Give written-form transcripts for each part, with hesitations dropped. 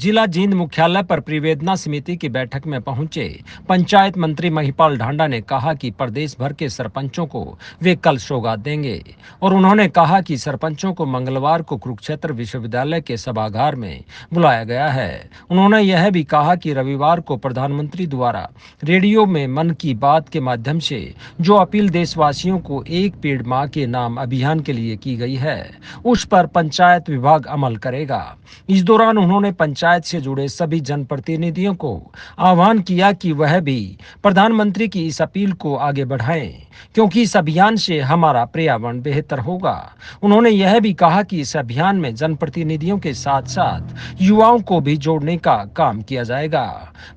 जिला जींद मुख्यालय पर परिवेदना समिति की बैठक में पहुंचे पंचायत मंत्री महिपाल ढांडा ने कहा कि प्रदेश भर के सरपंचों को वे कल सौगात देंगे और उन्होंने कहा कि सरपंचों को मंगलवार को कुरुक्षेत्र विश्वविद्यालय के सभागार में बुलाया गया है। उन्होंने यह भी कहा कि रविवार को प्रधानमंत्री द्वारा रेडियो में मन की बात के माध्यम से जो अपील देशवासियों को एक पेड़ मां के नाम अभियान के लिए की गई है, उस पर पंचायत विभाग अमल करेगा। इस दौरान उन्होंने पंचायत से जुड़े सभी जनप्रतिनिधियों को आह्वान किया कि वह भी प्रधानमंत्री की इस अपील को आगे बढ़ाएं, क्योंकि इस अभियान से हमारा पर्यावरण बेहतर होगा। उन्होंने यह भी कहा कि इस अभियान में जनप्रतिनिधियों के साथ साथ युवाओं को भी जोड़ने का काम किया जाएगा।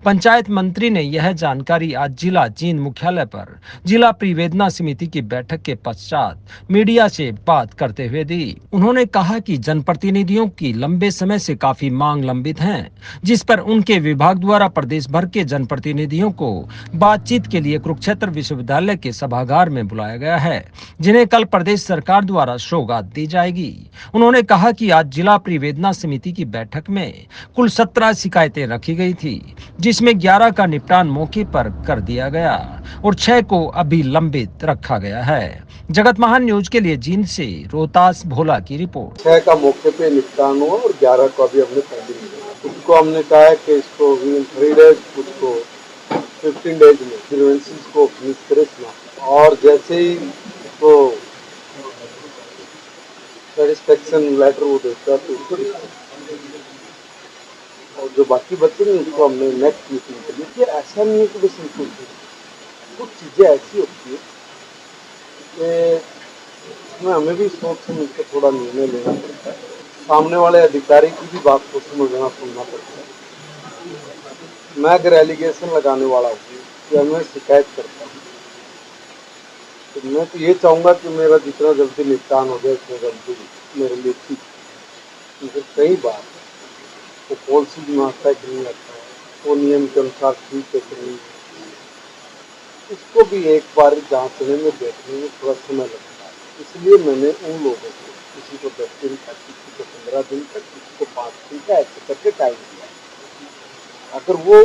पंचायत मंत्री ने यह जानकारी आज जिला जींद मुख्यालय पर जिला परिवेदना समिति की बैठक के पश्चात मीडिया से बात करते हुए दी। उन्होंने कहा कि जनप्रतिनिधियों की लंबे समय से काफी मांग लंबित हैं, जिस पर उनके विभाग द्वारा प्रदेश भर के जनप्रतिनिधियों को बातचीत के लिए कुरुक्षेत्र विश्वविद्यालय के सभागार में बुलाया गया है, जिन्हें कल प्रदेश सरकार द्वारा सौगात दी जाएगी। उन्होंने कहा कि आज जिला परिवेदना समिति की बैठक में कुल 17 शिकायतें रखी गई थी, जिसमें 11 का निपटान मौके पर कर दिया गया और 6 को अभी लंबित रखा गया है। जगत महान न्यूज के लिए जींद से रोहतास भोला की रिपोर्ट। 6 का मौके पे निपटान हुआ और 11 को अभी हमने पेंडिंग किया। उसको हमने कहा है कि इसको 3 डेज, उसको 15 डेज में ग्रीवेंसेस को निष्कर्षना, और जैसे ही उसको सेटिस्फेक्शन लेटर वो देता तो उसको और जो बाकी बच्चे हैं उसको हमने नेक्स्ट मीटिंग के लिए किया। ऐसा नहीं है कि बस इनको कुछ चीज़ें ऐसी होती है कि इसमें हमें भी सोच समझ कर थोड़ा निर्णय लेना पड़ता है। सामने वाले अधिकारी की भी बात को समझना सुनना पड़ता है। मैं अगर एलिगेशन लगाने वाला हूँ या मैं शिकायत करता हूँ तो मैं तो ये चाहूँगा कि मेरा जितना जल्दी निपटान हो जाए उतना जल्दी मेरे लिए ठीक। क्योंकि कई बार वो पॉलिसी में आता है कि नहीं आता है, वो नियम के अनुसार ठीक है कि नहीं, इसको भी एक बार जांचने में देखने में थोड़ा समय लगता है। इसलिए मैंने उन लोगों को किसी को 10 दिन तक, किसी को 15 दिन तक, किसी को 5 दिन का ऐसे करके टाइम दिया। अगर वो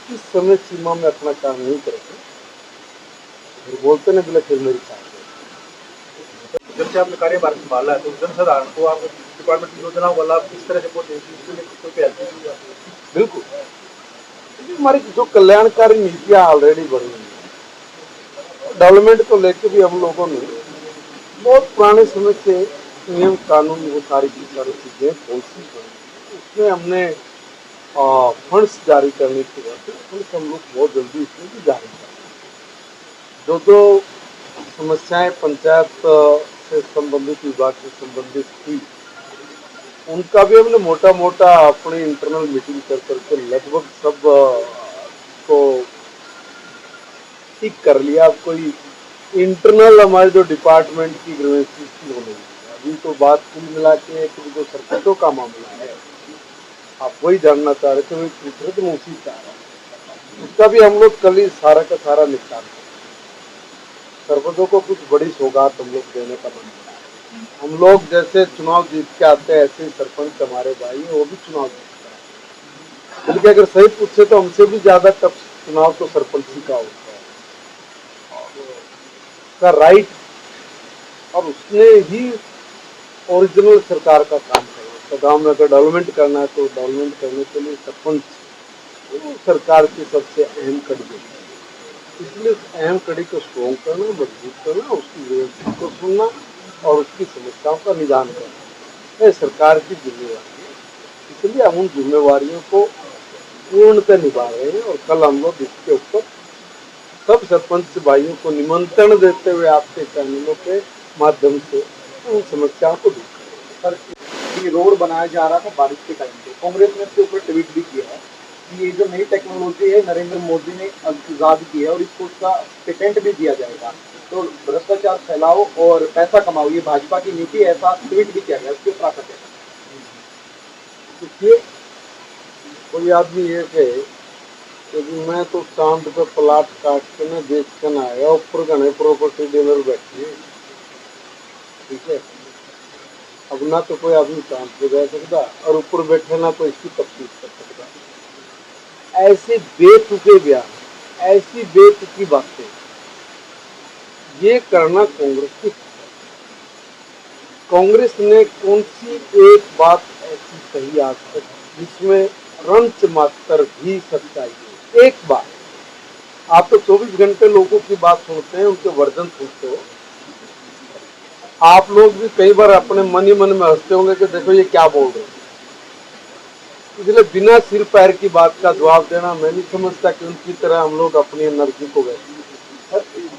इस समय सीमा में अपना काम नहीं करेंगे फिर बोलते न बोले फिर मेरी साथ। जब से आपने कार्यभार संभाला है तो जनसाधारण को आप डिपार्टमेंट की योजनाओं का लाभ किस तरह से पहुंचेगी, इसके लिए कोई पहल की? बिल्कुल, हमारी जो कल्याणकारी नीतियाँ ऑलरेडी बनी हुई है, डेवलपमेंट को लेकर भी हम लोगों ने बहुत पुराने समय से नियम कानून वो सारी की सारी चीज़ें पॉलिसी बनी, उसमें हमने फंड्स जारी करने की बात है, हम लोग बहुत जल्दी इसमें भी जारी करें। जो समस्याएं पंचायत से संबंधित, विभाग से संबंधित थी, उनका भी हमने मोटा मोटा अपनी इंटरनल मीटिंग कर करके लगभग सब को ठीक कर लिया। अब कोई इंटरनल हमारे जो डिपार्टमेंट की ग्रीवेंसेस की होने अभी तो बात कुल मिला के जो सरपंचों का मामला है, आप वही जानना चाह रहे थे, वही पूछ रहे थे, मैं उसी चाह रहा हूँ। उसका भी हम लोग कल ही सारा का सारा निपटान करें। सरपंचों को कुछ बड़ी सौगात हम लोग देने का मन है। हम लोग जैसे चुनाव जीत के आते हैं ऐसे ही सरपंच हमारे भाई हैं, वो भी चुनाव जीतते हैं। बल्कि अगर सही पूछे तो हमसे भी ज्यादा टफ चुनाव तो सरपंच का होता है, उसका राइट, और उसने ही ओरिजिनल सरकार का काम करना। तो गाँव में अगर डेवलपमेंट करना है तो डेवलपमेंट करने के लिए सरपंच सरकार की सबसे अहम कड़ी है। इसलिए अहम कड़ी को स्ट्रॉन्ग करना, मजबूत करना, उसकी व्यवस्था को सुनना और उसकी समस्याओं का निदान करना, यह सरकार की जिम्मेवारी है। इसलिए हम उन जिम्मेवारियों को पूर्णतः निभा रहे हैं और कल हम लोग इसके ऊपर सब सरपंच भाइयों को निमंत्रण देते हुए आपके चैनलों के माध्यम से उन समस्याओं को दूर करें। सर, ये रोड बनाया जा रहा था बारिश के टाइम पे, कांग्रेस ने इसके ऊपर ट्वीट भी किया है कि ये जो नई टेक्नोलॉजी है नरेंद्र मोदी ने इजाद की है और इसको उसका पेटेंट भी दिया जाएगा, तो भ्रष्टाचार फैलाओ और पैसा कमाओ, ये भाजपा की नीति, ऐसा ट्वीट भी किया गया। उसके ऊपर आपका क्या? देखिए, कोई आदमी ये कहे कि मैं तो चांद पे प्लाट काट के ना बेच कर ना आया, ऊपर घने प्रॉपर्टी डीलर बैठी है, ठीक है, अब ना तो कोई आदमी चांद पे जा सकता और ऊपर बैठे ना कोई इसकी तफ्तीश कर सकता। ऐसे बेतुके बयान, ऐसी बेतुकी बातें ये करना कांग्रेस की। कांग्रेस ने कौन सी एक बात ऐसी कही आज तक जिसमें रंच मात्र भी सच्चाई है? एक बात। आप तो 24 घंटे लोगों की बात सुनते हैं, उनके वर्जन सुनते हो। आप लोग भी कई बार अपने मन ही मन में हंसते होंगे कि देखो ये क्या बोल रहे हैं। इसलिए बिना सिर पैर की बात का जवाब देना मैं नहीं समझता कि उनकी तरह हम लोग अपनी एनर्जी को गए।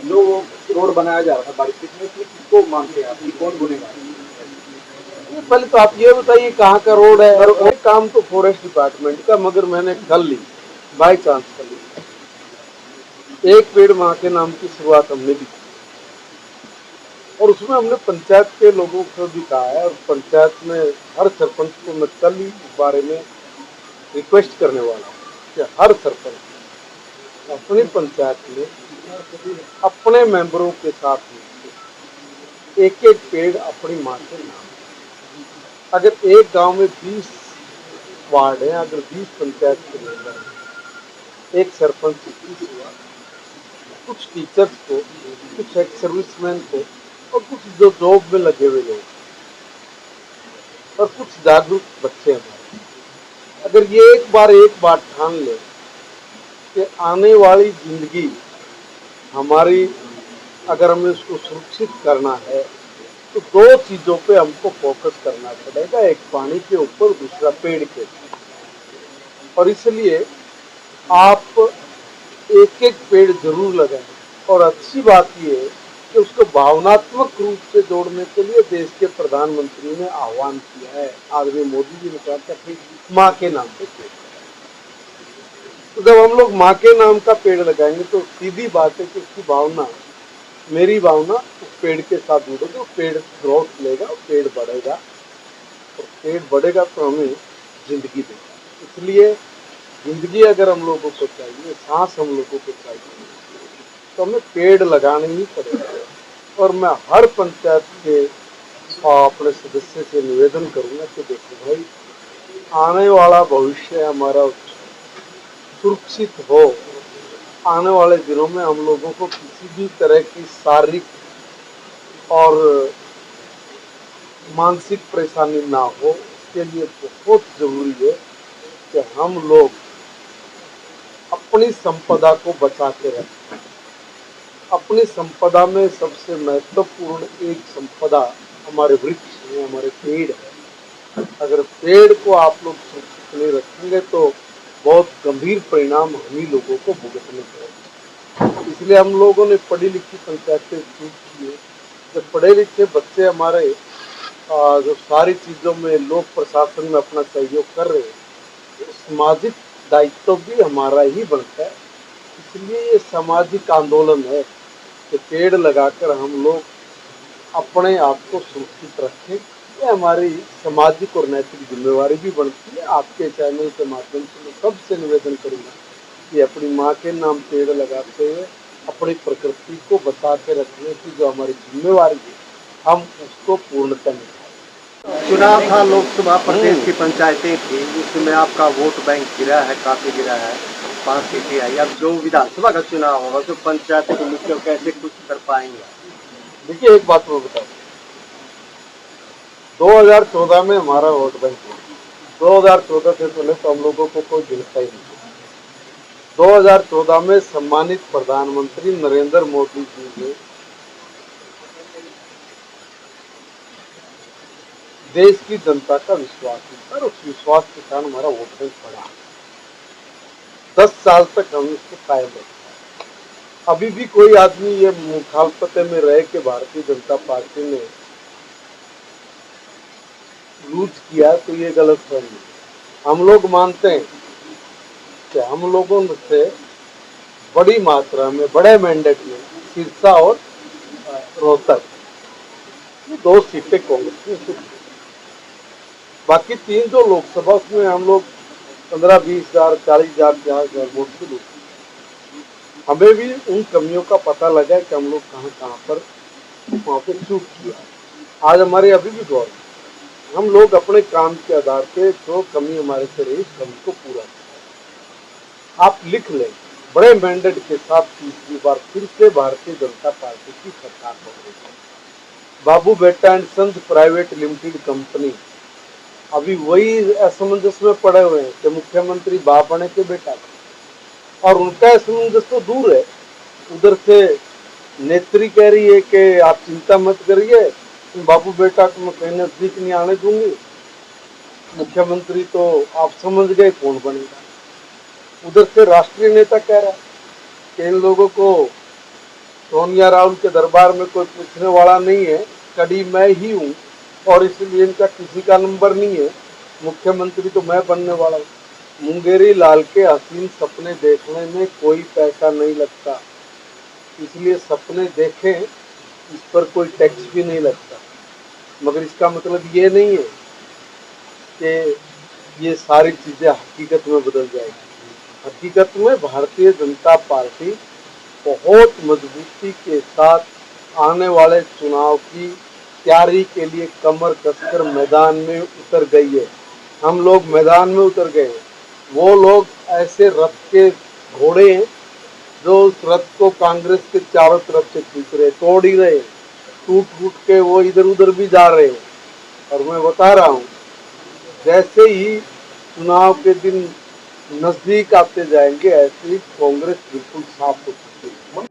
जो रोड बनाया जा रहा था बारिश में, इसमें किसको मानते हैं आप कि कौन गुनेगार है? पहले तो आप ये बताइए कहाँ का रोड है। और काम तो फॉरेस्ट डिपार्टमेंट का, मगर मैंने कर ली, बाई चांस कर ली। एक पेड़ माँ के नाम की शुरुआत हमने भी की और उसमें हमने पंचायत के लोगों को भी कहा है और पंचायत में हर सरपंच को मैं कल ही इस बारे में रिक्वेस्ट करने वाला हूँ कि हर सरपंच अपनी पंचायत में अपने मेंबरों के साथ मिलकर एक एक पेड़ अपनी माँ के नाम। अगर एक गांव में 20 वार्ड है, अगर 20 पंचायत के मेंबर हैं, एक सरपंच 21 हुआ। कुछ टीचर्स को, कुछ एक्स सर्विसमैन को और कुछ जो जॉब में लगे हुए लोग और कुछ जागरूक बच्चे हमारे, अगर ये एक बार ठान ले कि आने वाली जिंदगी हमारी, अगर हमें उसको सुरक्षित करना है तो दो चीजों पे हमको फोकस करना पड़ेगा, एक पानी के ऊपर, दूसरा पेड़ के ऊपर। और इसलिए आप एक एक पेड़ जरूर लगाएं। और अच्छी बात यह है कि उसको भावनात्मक रूप से जोड़ने के लिए देश के प्रधानमंत्री ने आह्वान किया है। आदरणीय मोदी जी ने कहा था कि माँ के नाम पे पेड़। तो जब हम लोग माँ के नाम का पेड़ लगाएंगे तो सीधी बात है कि उसकी भावना, मेरी भावना उस पेड़ के साथ जुड़ेगी, वो पेड़ ग्रोथ लेगा, पेड़ बढ़ेगा और पेड़ बढ़ेगा तो हमें जिंदगी देगा। इसलिए जिंदगी अगर हम लोगों को चाहिए, सांस हम लोगों को चाहिए, तो हमें पेड़ लगाने ही पड़ेगा। और मैं हर पंचायत के अपने सदस्य से निवेदन करूंगा कि देखो भाई, आने वाला भविष्य हमारा सुरक्षित हो। आने वाले दिनों में हम लोगों को किसी भी तरह की शारीरिक और मानसिक परेशानी ना हो, इसके लिए बहुत जरूरी है कि हम लोग अपनी संपदा को बचा के रखें। अपनी संपदा में सबसे महत्वपूर्ण एक संपदा हमारे वृक्ष है, हमारे पेड़ है। अगर पेड़ को आप लोग सुरक्षित नहीं रखेंगे तो बहुत गंभीर परिणाम हम ही लोगों को भुगतने पड़ेंगे। इसलिए हम लोगों ने पढ़ी लिखी पंचायतें चूज की है। जब पढ़े लिखे बच्चे हमारे जो सारी चीजों में लोक प्रशासन में अपना सहयोग कर रहे हैं, तो सामाजिक दायित्व भी हमारा ही बनता है। इसलिए ये सामाजिक आंदोलन है कि पेड़ लगाकर हम लोग अपने आप को सुरक्षित रखें। ये हमारी सामाजिक और नैतिक जिम्मेवारी भी बनती है। आपके चैनल के माध्यम से मैं सबसे निवेदन करूंगा कि अपनी माँ के नाम पेड़ लगाते हुए अपनी प्रकृति को बचा के रखने की जो हमारी जिम्मेवारी है, हम उसको पूर्णतः निभाएं। चुनाव था, लोकसभा प्रदेश की पंचायतें थी, उसमें आपका वोट बैंक गिरा है, काफी गिरा है, 5 सीटें आई। अब जो विधानसभा का चुनाव होगा तो पंचायतों के मुखिया कैसे कुछ कर पाएंगे? देखिए एक बात मैं बताऊं, 2014 में हमारा वोट बैंक हुआ। 2014 से पहले तो हम लोगों को कोई गिनता ही नहीं। 2014 में सम्मानित प्रधानमंत्री नरेंद्र मोदी जी ने देश की जनता का विश्वास जीता और उस विश्वास के कारण हमारा वोट बैंक बढ़ा। 10 साल तक हम इसको कायम रखा। अभी भी कोई आदमी ये मुखालफते में रहे कि भारतीय जनता पार्टी ने लूज किया, तो ये गलत फहमी। हम लोग मानते हैं कि हम लोगों से बड़ी मात्रा में, बड़े मैंडेट में सिरसा और रोहतक, ये 2 सीटें कांग्रेस में जीती। बाकी 3 जो लोकसभा, उसमें हम लोग 15-20 हजार, 40,000, 50,000 वोट से लूटे। हमें भी उन कमियों का पता लगा कि हम लोग कहाँ पर वहाँ पे चूक किया। आज हमारे अभी भी गौर, हम लोग अपने काम के आधार पे जो कमी हमारे से रही, उस कमी को पूरा करें। आप लिख लें, बड़े मैंडेट के साथ तीसरी बार फिर से भारतीय जनता पार्टी की सरकार हो रही है। Babu Beta and Sons Private Limited company अभी वही असमंजस में पड़े हुए हैं कि मुख्यमंत्री बाप बने के बेटा बने, और उनका असमंजस तो दूर है। उधर से नेत्री कह रही है कि आप चिंता मत करिए, बाबू बेटा को मैं कहीं नजदीक नहीं आने दूंगी। मुख्यमंत्री तो आप समझ गए कौन बनेगा। उधर से राष्ट्रीय नेता कह रहा है कि इन लोगों को सोनिया राहुल के दरबार में कोई पूछने वाला नहीं है, कड़ी मैं ही हूँ, और इसलिए इनका किसी का नंबर नहीं है। मुख्यमंत्री तो मैं बनने वाला हूँ। मुंगेरी लाल के हसीन सपने देखने में कोई पैसा नहीं लगता, इसलिए सपने देखें, इस पर कोई टैक्स भी नहीं लगता। मगर इसका मतलब ये नहीं है कि ये सारी चीज़ें हकीकत में बदल जाएगी। हकीकत में भारतीय जनता पार्टी बहुत मजबूती के साथ आने वाले चुनाव की तैयारी के लिए कमर कसकर मैदान में उतर गई है। हम लोग मैदान में उतर गए हैं। वो लोग ऐसे रथ के घोड़े हैं जो उस रथ को कांग्रेस के चारों तरफ से खींच रहे, तोड़ ही रहे, टूट टूट के वो इधर उधर भी जा रहे हैं। और मैं बता रहा हूँ, जैसे ही चुनाव के दिन नजदीक आते जाएंगे, ऐसे ही कांग्रेस बिल्कुल साफ हो चुकी है।